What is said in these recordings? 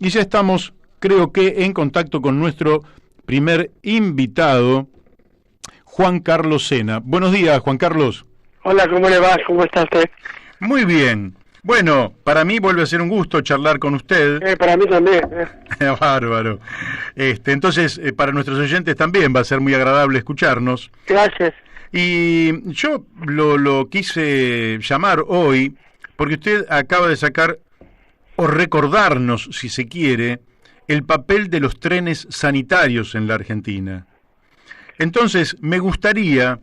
Y ya estamos, creo que, en contacto con nuestro primer invitado, Juan Carlos Sena. Buenos días, Juan Carlos. Hola, ¿cómo le va? ¿Cómo está usted? Muy bien. Bueno, para mí vuelve a ser un gusto charlar con usted. Para mí también. Bárbaro. Entonces, para nuestros oyentes también va a ser muy agradable escucharnos. Gracias. Y yo lo quise llamar hoy porque usted acaba de sacar, o recordarnos, si se quiere, el papel de los trenes sanitarios en la Argentina. Entonces, me gustaría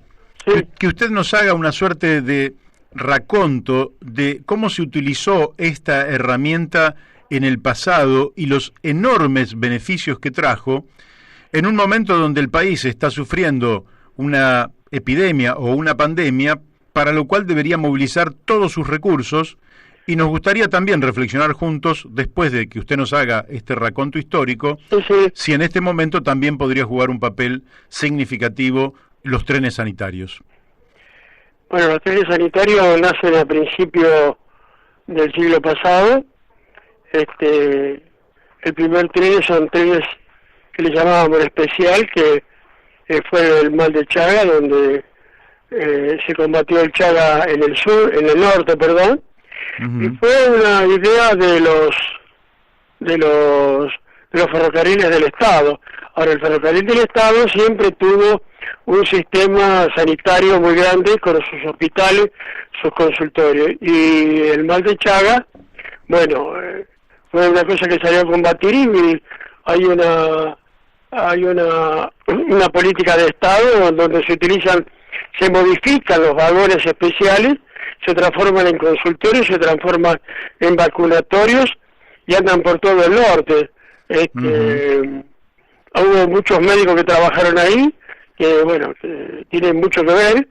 que usted nos haga una suerte de raconto de cómo se utilizó esta herramienta en el pasado y los enormes beneficios que trajo en un momento donde el país está sufriendo una epidemia o una pandemia, para lo cual debería movilizar todos sus recursos, y nos gustaría también reflexionar juntos, después de que usted nos haga este raconto histórico, si en este momento también podría jugar un papel significativo los trenes sanitarios. Bueno, los trenes sanitarios nacen a principios del siglo pasado. El primer tren son trenes que le llamábamos especial, que fue el mal de Chaga, donde se combatió el Chaga en el norte, perdón. Uh-huh. Y fue una idea de los ferrocarriles del Estado. Ahora, el ferrocarril del Estado siempre tuvo un sistema sanitario muy grande con sus hospitales, sus consultorios. Y el mal de Chaga, bueno, fue una cosa que salió a combatir, y hay una política de Estado donde se modifican los vagones especiales, se transforman en consultorios, se transforman en vacunatorios y andan por todo el norte. Hubo muchos médicos que trabajaron ahí, que tienen mucho que ver,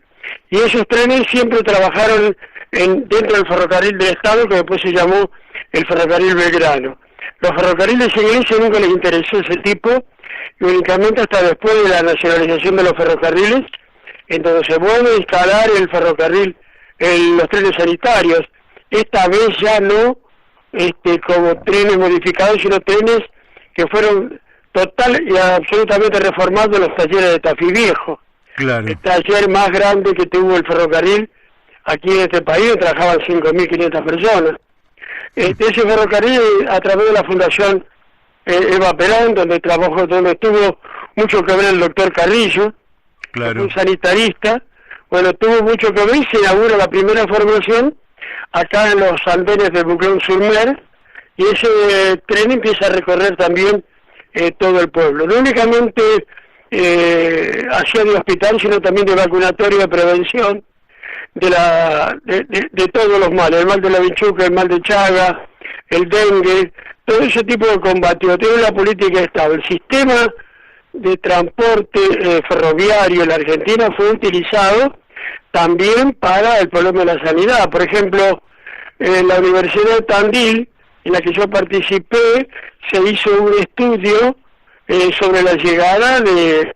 y esos trenes siempre trabajaron dentro del ferrocarril del Estado, que después se llamó el ferrocarril Belgrano. Los ferrocarriles ingleses nunca les interesó ese tipo, y únicamente hasta después de la nacionalización de los ferrocarriles, entonces se vuelve a instalar el ferrocarril, los trenes sanitarios, esta vez ya no como trenes modificados, sino trenes que fueron total y absolutamente reformados en los talleres de Tafí Viejo. Claro. El taller más grande que tuvo el ferrocarril aquí en este país, trabajaban 5.500 personas. Ese ferrocarril, a través de la Fundación Eva Perón, donde tuvo mucho que ver el doctor Carrillo, claro, un sanitarista, tuvo mucho que ver, y se inaugura la primera formación acá en los andenes de Bouclon-sur-Mer, y ese tren empieza a recorrer también todo el pueblo. No únicamente hacía de hospital, sino también de vacunatorio, de prevención de todos los males, el mal de la bichuca, el mal de Chaga, el dengue, todo ese tipo de combate. Tiene la política estable. El sistema de transporte ferroviario en la Argentina fue utilizado también para el problema de la sanidad. Por ejemplo, en la Universidad de Tandil, en la que yo participé, se hizo un estudio sobre la llegada del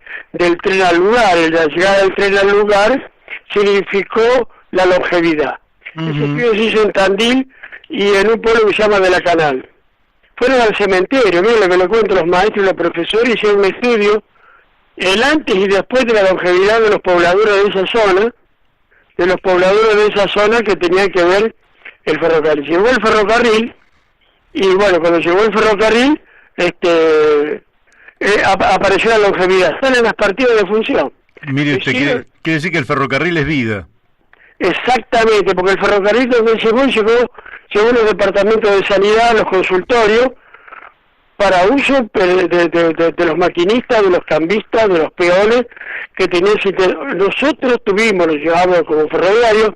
tren al lugar. La llegada del tren al lugar significó la longevidad. Uh-huh. Ese estudio se hizo en Tandil y en un pueblo que se llama de la Canal. Fueron al cementerio, miren lo que le cuento los maestros y los profesores, hicieron un estudio, el antes y después de la longevidad de los pobladores de esa zona, que tenían que ver el ferrocarril. Llegó el ferrocarril, y cuando llegó el ferrocarril, apareció la longevidad. Salen las partidas de función. Mire usted, quiere decir que el ferrocarril es vida. Exactamente, porque el ferrocarril donde llegó los departamentos de sanidad, los consultorios, para uso de los maquinistas, de los cambistas, de los peones que tenían. Nosotros los llevamos como ferroviarios,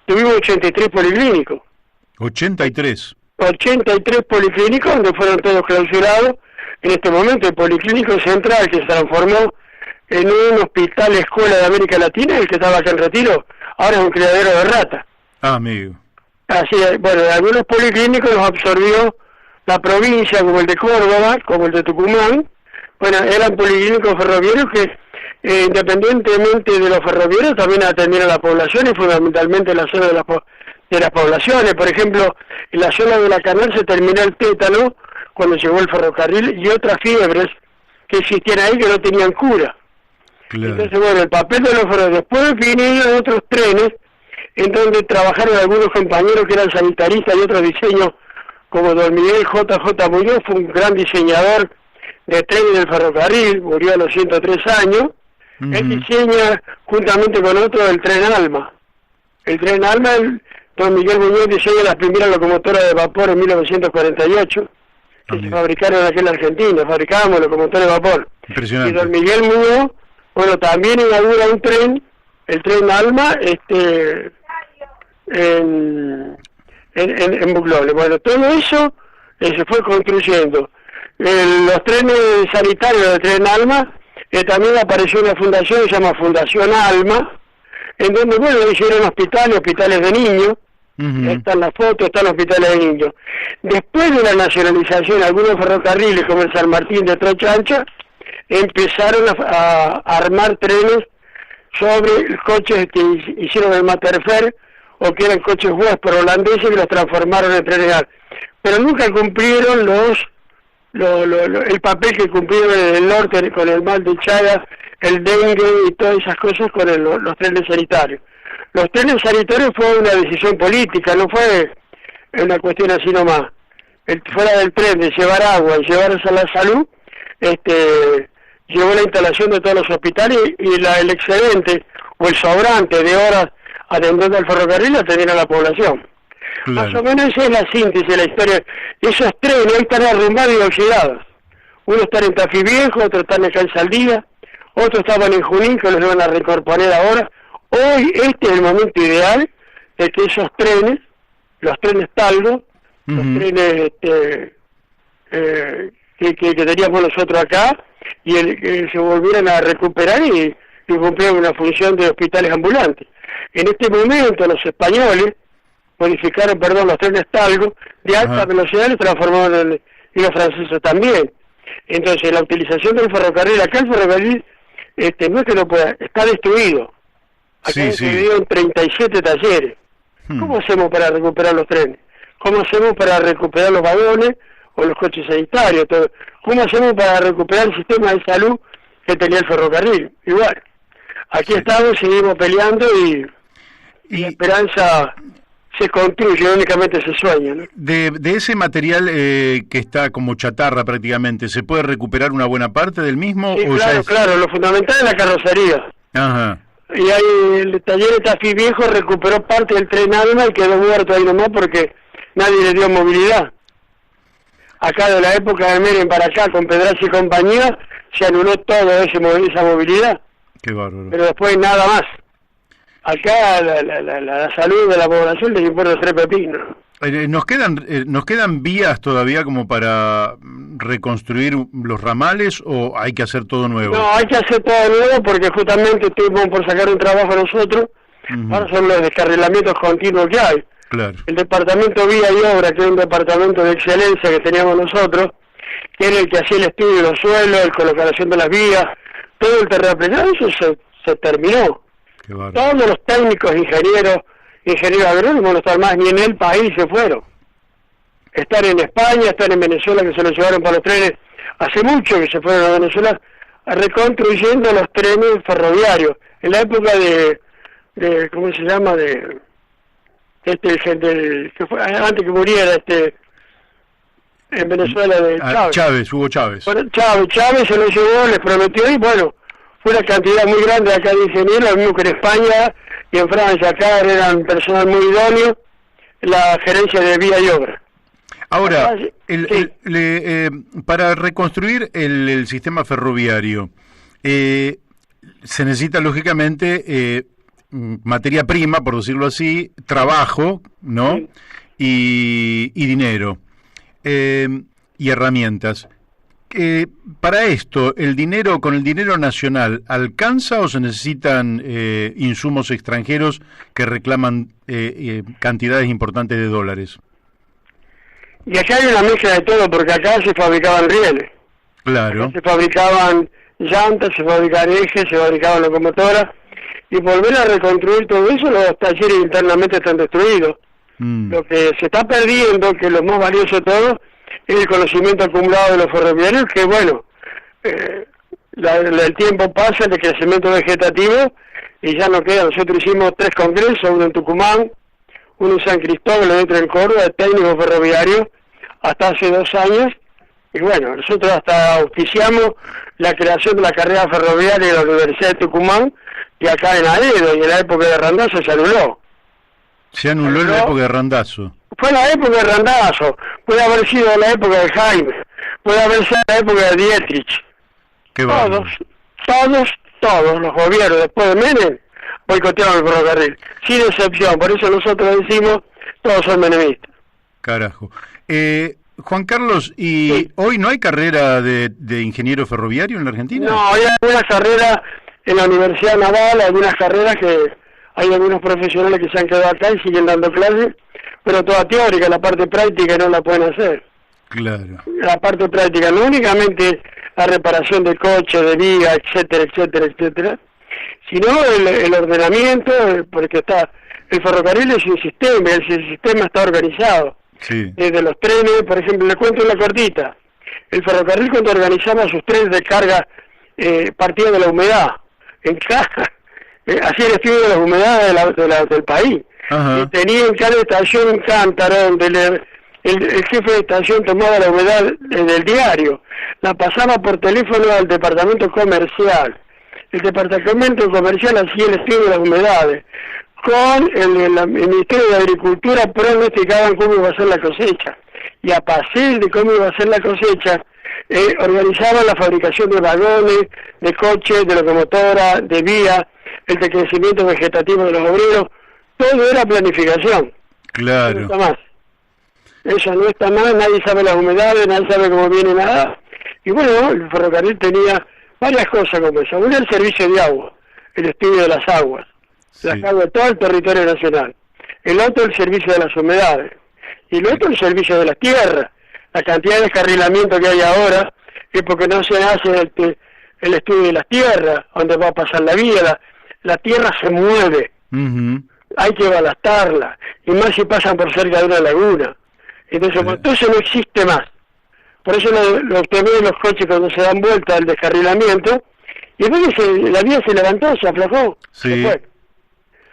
tuvimos 83 policlínicos. 83 policlínicos, donde fueron todos clausurados. En este momento el Policlínico Central, que se transformó en un hospital escuela de América Latina, el que estaba acá en Retiro, ahora es un criadero de ratas. Amigo. Así es, algunos policlínicos los absorbió la provincia, como el de Córdoba, como el de Tucumán. Eran policlínicos ferroviarios que, independientemente de los ferroviarios, también atendieron a la población, y fundamentalmente en la zona de las poblaciones. Por ejemplo, en la zona de la Canal se terminó el tétano cuando llegó el ferrocarril, y otras fiebres que existían ahí que no tenían cura. Claro. Entonces, bueno, el papel de los ferrocarriles. Después vinieron otros trenes en donde trabajaron algunos compañeros que eran sanitaristas y otros diseños, como don Miguel J.J. Muñoz, fue un gran diseñador de trenes del ferrocarril, murió a los 103 años. Él diseña, juntamente con otro, el tren Alma. El tren Alma, don Miguel Muñoz diseña las primeras locomotoras de vapor en 1948, que se fabricaron aquí en la Argentina, fabricábamos locomotoras de vapor. Impresionante. Y don Miguel Muñoz, bueno, también inaugura un tren, el tren Alma, en Buclole. Bueno, todo eso se fue construyendo. Los trenes sanitarios del tren Alma, también apareció una fundación que se llama Fundación Alma, en donde, bueno, hicieron hospitales de niños. Están las fotos, están los hospitales de niños. Después de la nacionalización, algunos ferrocarriles, como el San Martín de Trocha Ancha, empezaron a armar trenes sobre coches que hicieron el Materfer, o que eran coches Vesper holandeses, que los transformaron en trenes. Pero nunca cumplieron el papel que cumplieron en el norte con el mal de Chagas, el dengue y todas esas cosas con los trenes sanitarios. Los trenes sanitarios fue una decisión política, no fue una cuestión así nomás. Fuera del tren de llevar agua y llevar a la salud, llevó la instalación de todos los hospitales y el excedente o el sobrante de horas atendiendo al ferrocarril atender a la población. Claro. Más o menos esa es la síntesis de la historia. Esos trenes hoy están arrumbados y oxidados. Uno está en Tafí Viejo, otro está acá en Saldía, otros estaban en Junín, que los van a recomponer ahora. Hoy este es el momento ideal de que esos trenes, los trenes Talgo, los trenes que teníamos nosotros acá, y que se volvieran a recuperar y cumplieran una función de hospitales ambulantes. En este momento los españoles modificaron, los trenes Talgo de alta velocidad, los transformaron y los franceses también. Entonces la utilización del ferrocarril, acá el ferrocarril no es que no pueda, está destruido. Acá está dividido en 37 talleres. ¿Cómo hacemos para recuperar los trenes? ¿Cómo hacemos para recuperar los vagones o los coches sanitarios? Todo? ¿Cómo hacemos para recuperar el sistema de salud que tenía el ferrocarril? Igual. Aquí estamos, seguimos peleando y la esperanza se construye, únicamente se sueña, ¿no? De ese material que está como chatarra prácticamente, ¿se puede recuperar una buena parte del mismo? Sí, claro, lo fundamental es la carrocería. Ajá. Y ahí el taller de Tafí Viejo recuperó parte del tren Alma y quedó muerto ahí nomás porque nadie le dio movilidad. Acá de la época de Menem para acá, con Pedraza y compañía, se anuló todo esa movilidad. Qué bárbaro. Pero después nada más. Acá la salud de la población les importa 3 pepinos. ¿Nos quedan vías todavía como para reconstruir los ramales o hay que hacer todo nuevo? No, hay que hacer todo nuevo porque justamente estuvimos por sacar un trabajo nosotros. Ahora son los descarrilamientos continuos que hay. Claro. El departamento Vía y Obra, que es un departamento de excelencia que teníamos nosotros, que era el que hacía el estudio de los suelos, la colocación de las vías, todo el terraplenado, eso se terminó. Todos los técnicos, ingenieros agrónomos no están más ni en el país, se fueron. Están en España, están en Venezuela, que se los llevaron para los trenes hace mucho que se fueron a Venezuela, reconstruyendo los trenes ferroviarios. En la época de ¿cómo se llama? Que fue antes que muriera en Venezuela de Chávez. Hugo Chávez. Bueno, Chávez se lo llevó, les prometió y bueno, fue una cantidad muy grande acá de ingenieros, lo mismo que en España y en Francia. Acá eran personal muy idóneo, la gerencia de Vía y Obra. Ahora, para reconstruir el sistema ferroviario, se necesita lógicamente materia prima, por decirlo así, trabajo, ¿no? Sí. Y dinero, y herramientas. Para esto, ¿con el dinero nacional alcanza o se necesitan insumos extranjeros que reclaman cantidades importantes de dólares? Y acá hay una mezcla de todo, porque acá se fabricaban rieles. Claro. Acá se fabricaban llantas, se fabricaban ejes, se fabricaban locomotoras, y volver a reconstruir todo eso, los talleres internamente están destruidos. Lo que se está perdiendo, que es lo más valioso de todo, es el conocimiento acumulado de los ferroviarios, que bueno, el tiempo pasa, el crecimiento vegetativo, y ya no queda. Nosotros hicimos 3 congresos, uno en Tucumán, uno en San Cristóbal, otro en Córdoba, de técnicos ferroviarios, hasta hace 2 años, y bueno, nosotros hasta auspiciamos la creación de la carrera ferroviaria de la Universidad de Tucumán, y acá en Aedo, y en la época de Randazzo se anuló. Se anuló en la época de Randazzo. Fue la época de Randazzo, puede haber sido la época de Jaime, puede haber sido la época de Dietrich. Todos los gobiernos después de Menem boicotearon el ferrocarril, sin excepción. Por eso nosotros decimos, todos son menemistas. Carajo. Juan Carlos, ¿y sí, hoy no hay carrera de ingeniero ferroviario en la Argentina? No, hay algunas carreras en la Universidad Naval, algunas carreras que hay algunos profesionales que se han quedado acá y siguen dando clases, pero toda teórica, la parte práctica no la pueden hacer. Claro. La parte práctica, no únicamente la reparación de coches, de vías, etcétera, sino el ordenamiento, porque el ferrocarril es un sistema, el sistema está organizado. Sí. Desde los trenes, por ejemplo, le cuento una cortita. El ferrocarril, cuando organizaba sus trenes de carga, partía de la humedad. Hacía el estudio de las humedades del país. Ajá. Y tenía en cada estación un cántaro donde el jefe de estación tomaba la humedad del diario, la pasaba por teléfono al departamento comercial. El departamento comercial hacía el estudio de las humedades. Con el Ministerio de Agricultura pronosticaban cómo iba a ser la cosecha. Y a partir de cómo iba a ser la cosecha, organizaban la fabricación de vagones, de coches, de locomotoras, de vías, el decrecimiento vegetativo de los obreros. Todo era planificación. Claro. No está más. Eso no está mal, nadie sabe las humedades, nadie sabe cómo viene nada. Y bueno, el ferrocarril tenía varias cosas como esa. Una, el servicio de agua, el estudio de las aguas, sí, las aguas de todo el territorio nacional. El otro, el servicio de las humedades. Y el otro, el servicio de las tierras. La cantidad de descarrilamiento que hay ahora es porque no se hace el estudio de las tierras, donde va a pasar la vía. La tierra se mueve. Uh-huh. Hay que balastarla, y más si pasan por cerca de una laguna. Entonces, todo eso no existe más. Por eso usted ve los coches cuando se dan vuelta al descarrilamiento, y después la vía se levantó, se aflojó, sí, se fue.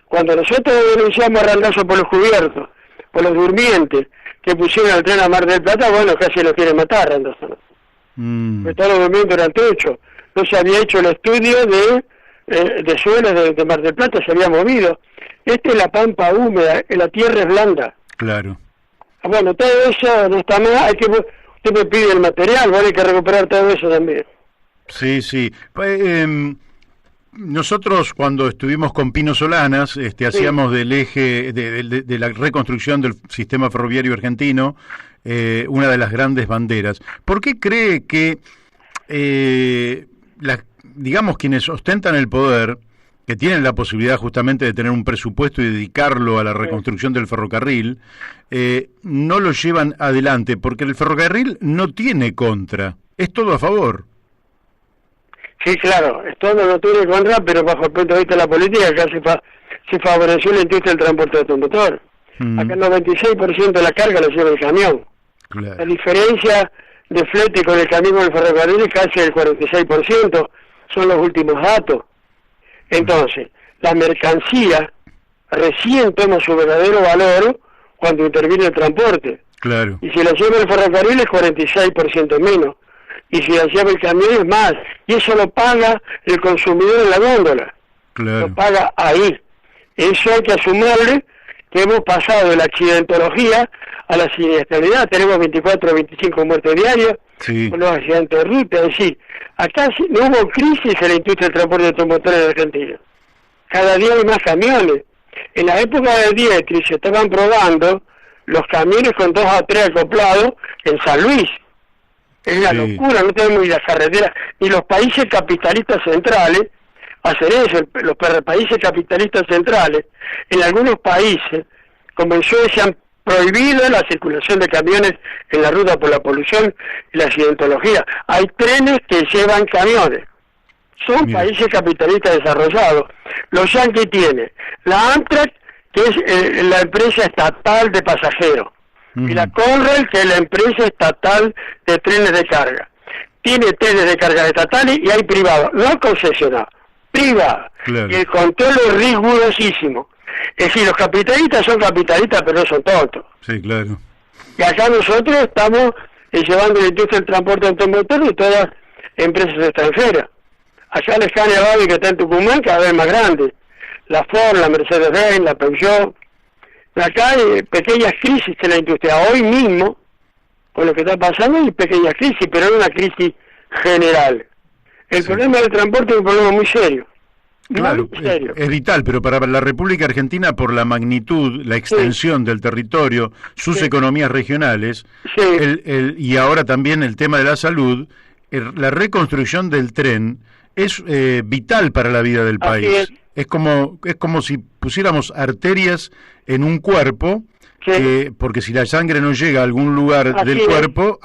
Cuando nosotros denunciamos a Randazzo por los cubiertos, por los durmientes, que pusieron el tren a Mar del Plata, bueno, casi lo quieren matar Randazzo, ¿no? Porque todos los durmientes eran techos. No se había hecho el estudio de suelos de Mar del Plata, se había movido. Esta es la pampa húmeda, la tierra es blanda. Claro. Bueno, todo eso no está mal, usted me pide el material, vale, hay que recuperar todo eso también. Sí, sí. Nosotros cuando estuvimos con Pino Solanas, hacíamos del eje, de la reconstrucción del sistema ferroviario argentino, una de las grandes banderas. ¿Por qué cree que, digamos, quienes ostentan el poder, que tienen la posibilidad justamente de tener un presupuesto y dedicarlo a la reconstrucción del ferrocarril, no lo llevan adelante? Porque el ferrocarril no tiene contra, es todo a favor. Sí, claro, todo no tiene contra, pero bajo el punto de vista de la política acá se favoreció la industria del transporte automotor. Acá el 96% de la carga lo lleva el camión. Claro. La diferencia de flete con el camión con el ferrocarril es casi el 46%, son los últimos datos. Entonces, la mercancía recién toma su verdadero valor cuando interviene el transporte. Claro. Y si la lleva el ferrocarril es 46% menos. Y si la lleva el camión es más. Y eso lo paga el consumidor en la góndola. Claro. Lo paga ahí. Eso hay que asumirle, que hemos pasado de la accidentología a la siniestralidad. Tenemos 24 o 25 muertes diarias, sí, con los accidentes de ruta. Es decir, acá no hubo crisis en la industria del transporte automotor en Argentina. Cada día hay más camiones. En la época de Dietrich se estaban probando los camiones con 2 a 3 acoplados en San Luis. Es una locura, no tenemos ni las carreteras, ni los países capitalistas centrales hacen eso. Los países capitalistas centrales, en algunos países, comenzó y se han prohibido la circulación de camiones en la ruta por la polución y la accidentología. Hay trenes que llevan camiones. Son países capitalistas desarrollados. Los yanquis tienen la Amtrak, que es la empresa estatal de pasajeros. y la Conrail, que es la empresa estatal de trenes de carga. Tiene trenes de carga estatales y hay privados, no concesionados, privados. Claro. Y el control es rigurosísimo. Es decir, los capitalistas son capitalistas, pero no son tontos. Sí, claro. Y acá nosotros estamos llevando la industria del transporte automotor de todas empresas extranjeras. Allá la Scania Babi, que está en Tucumán, cada vez más grande. La Ford, la Mercedes-Benz, la Peugeot. Acá hay pequeñas crisis en la industria. Hoy mismo, con lo que está pasando, hay pequeñas crisis, pero no una crisis general. El problema del transporte es un problema muy serio. Claro, muy serio. Es vital, pero para la República Argentina, por la magnitud, la extensión del territorio, sus economías regionales, y ahora también el tema de la salud, la reconstrucción del tren es vital para la vida del país. Es como si pusiéramos arterias en un cuerpo, porque si la sangre no llega a algún lugar del cuerpo,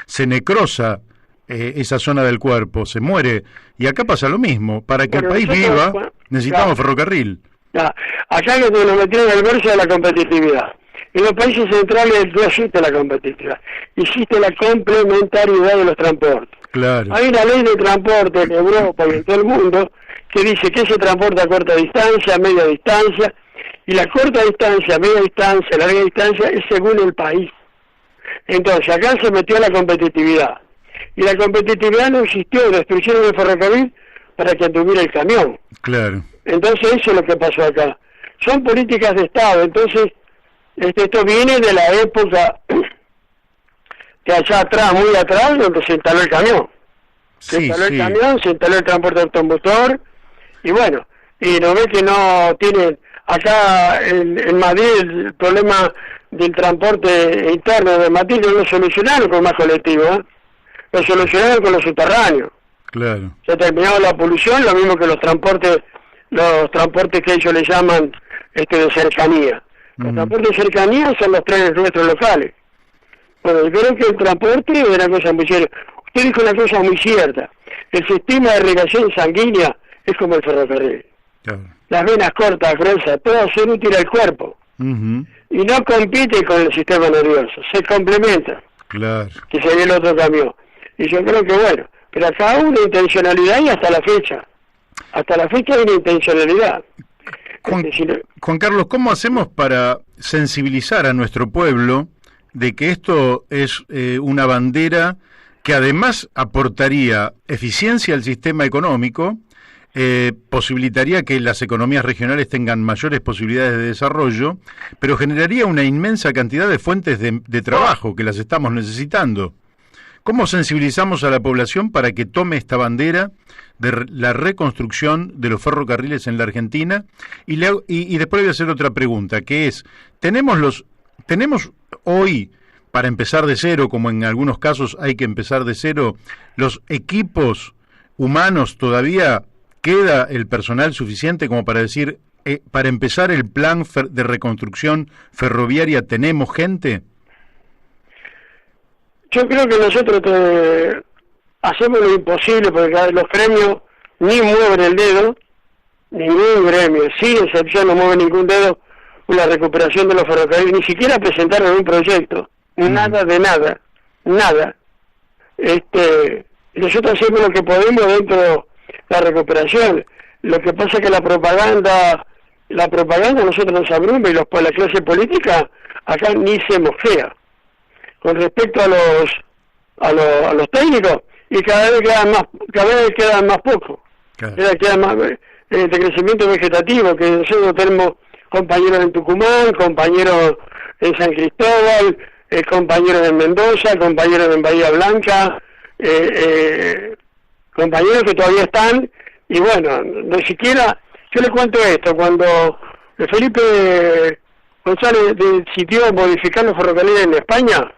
se necrosa esa zona del cuerpo, se muere. Y acá pasa lo mismo. Para que el país viva, necesitamos ferrocarril. Acá que nos metieron en el verso de la competitividad. En los países centrales no existe la competitividad, existe la complementariedad de los transportes. Claro. Hay una ley de transporte en Europa y en todo el mundo que dice que se transporta a corta distancia, a media distancia, y la corta distancia, media distancia, larga distancia es según el país. Entonces acá se metió la competitividad, y la competitividad no existió, destruyeron el ferrocarril para que anduviera el camión. Claro. Entonces eso es lo que pasó acá. Son políticas de Estado, entonces esto viene de la época de allá atrás, muy atrás, donde se instaló el camión. Se instaló el camión, se instaló el transporte automotor, y bueno, y no ve que no tienen, acá en Madrid el problema del transporte interno de Madrid no lo solucionaron con más colectivos, lo solucionaron con los subterráneos. Claro. Se ha terminado la polución, lo mismo que los transportes que ellos le llaman de cercanía. Los transportes de cercanía son los trenes nuestros locales. Bueno, yo creo que el transporte es una cosa muy seria. Usted dijo una cosa muy cierta. El sistema de irrigación sanguínea es como el ferrocarril. Claro. Las venas cortas, gruesas, todas son útiles al cuerpo. Y no compite con el sistema nervioso, se complementa. Claro. Que sería el otro cambio. Y yo creo que bueno, pero acá hay una intencionalidad y hasta la fecha. Hasta la fecha hay una intencionalidad. Juan Carlos, ¿cómo hacemos para sensibilizar a nuestro pueblo de que esto es una bandera que además aportaría eficiencia al sistema económico, posibilitaría que las economías regionales tengan mayores posibilidades de desarrollo, pero generaría una inmensa cantidad de fuentes de trabajo que las estamos necesitando? ¿Cómo sensibilizamos a la población para que tome esta bandera de la reconstrucción de los ferrocarriles en la Argentina? Y después voy a hacer otra pregunta, que es, ¿tenemos hoy, para empezar de cero, como en algunos casos hay que empezar de cero, los equipos humanos? ¿Todavía queda el personal suficiente como para decir, para empezar el plan de reconstrucción ferroviaria, tenemos gente? Yo creo que nosotros hacemos lo imposible, porque los gremios ni mueven el dedo, ningún gremio, sin excepción, no mueve ningún dedo con la recuperación de los ferrocarriles, ni siquiera presentaron un proyecto, nada de nada, nada. Nosotros hacemos lo que podemos dentro de la recuperación. Lo que pasa es que la propaganda nosotros nos abruma, y la clase política acá ni se mosquea con respecto a los técnicos, y cada vez quedan más pocos. Claro. Quedan más de crecimiento vegetativo, que nosotros tenemos compañeros en Tucumán, compañeros en San Cristóbal, compañeros en Mendoza, compañeros en Bahía Blanca, compañeros que todavía están, y bueno, ni siquiera, yo les cuento esto, cuando Felipe González decidió modificar los ferrocarriles en España,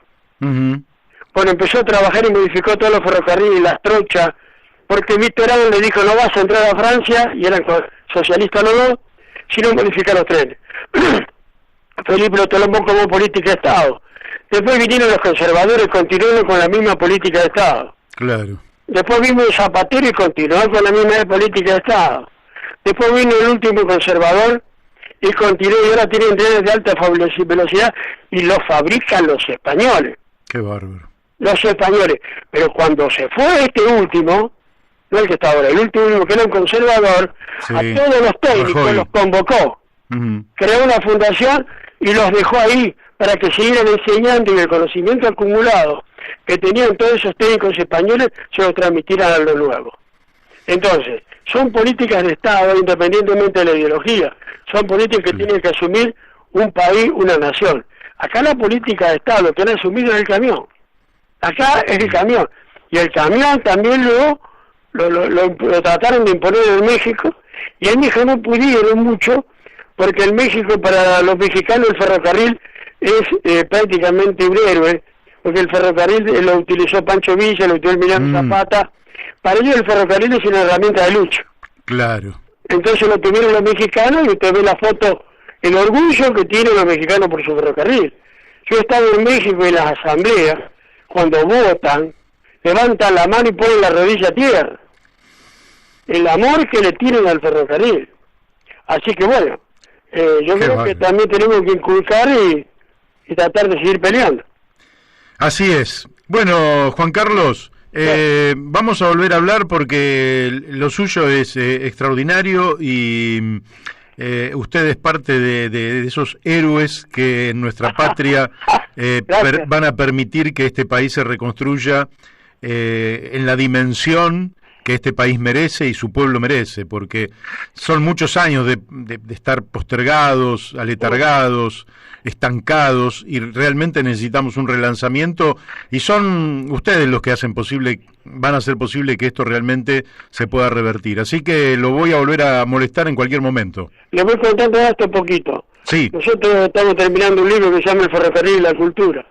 cuando empezó a trabajar y modificó todos los ferrocarriles y las trochas, porque Mitterrand le dijo, no vas a entrar a Francia, y eran socialistas los dos, sino modificar los trenes. Felipe lo tomó como política de Estado. Después vinieron los conservadores, continuaron con la misma política de Estado. Claro. Después vino Zapatero y continuó con la misma política de Estado. Después vino el último conservador, y continúa, y ahora tienen trenes de alta velocidad y los fabrican los españoles. Qué bárbaro. Los españoles. Pero cuando se fue este último, no el que está ahora, el último que era un conservador, sí, a todos los técnicos Rajoy los convocó, creó una fundación y los dejó ahí para que siguieran enseñando, y el conocimiento acumulado que tenían todos esos técnicos españoles se lo transmitieran a los nuevos. Entonces, son políticas de Estado independientemente de la ideología, son políticas que tienen que asumir un país, una nación. Acá la política de Estado que han asumido es el camión, acá es el camión, y el camión también lo trataron de imponer en México, y en México no pudieron mucho, porque en México para los mexicanos el ferrocarril es prácticamente un héroe, porque el ferrocarril lo utilizó Pancho Villa, lo utilizó Emiliano Zapata. Para ellos el ferrocarril es una herramienta de lucha. Claro. Entonces lo tuvieron los mexicanos, y usted ve la foto, el orgullo que tienen los mexicanos por su ferrocarril. Yo he estado en México en las asambleas, cuando votan, levantan la mano y ponen la rodilla a tierra. El amor que le tienen al ferrocarril. Así que bueno, yo creo que también tenemos que inculcar y tratar de seguir peleando. Así es. Bueno, Juan Carlos, vamos a volver a hablar porque lo suyo es extraordinario y usted es parte de esos héroes que en nuestra patria van a permitir que este país se reconstruya en la dimensión que este país merece y su pueblo merece, porque son muchos años de estar postergados, aletargados, estancados, y realmente necesitamos un relanzamiento, y son ustedes los que van a hacer posible que esto realmente se pueda revertir. Así que lo voy a volver a molestar en cualquier momento. Le voy contando esto un poquito. Sí. Nosotros estamos terminando un libro que se llama El ferrocarril y la cultura.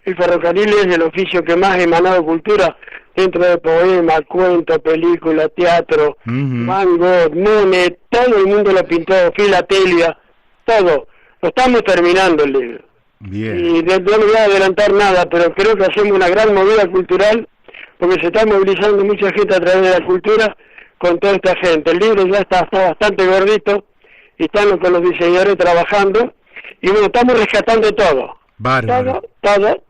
El ferrocarril es el oficio que más ha emanado cultura dentro de poemas, cuentos, películas, teatro, Van Gogh, Monet, todo el mundo lo pintó, filatelia, todo. Lo estamos terminando el libro. Bien. Y no le voy a adelantar nada, pero creo que hacemos una gran movida cultural, porque se está movilizando mucha gente a través de la cultura con toda esta gente. El libro ya está bastante gordito, y están con los diseñadores trabajando, y bueno, estamos rescatando todo. Bárbaro. Todo.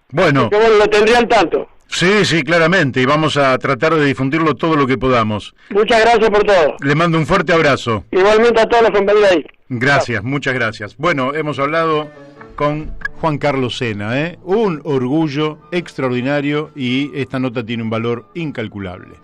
Bueno. Porque bueno, lo tendría al tanto. Sí, claramente, y vamos a tratar de difundirlo todo lo que podamos. Muchas gracias por todo. Le mando un fuerte abrazo. Igualmente a todos los compañeros ahí. Gracias, muchas gracias. Bueno, hemos hablado con Juan Carlos Sena, un orgullo extraordinario, y esta nota tiene un valor incalculable.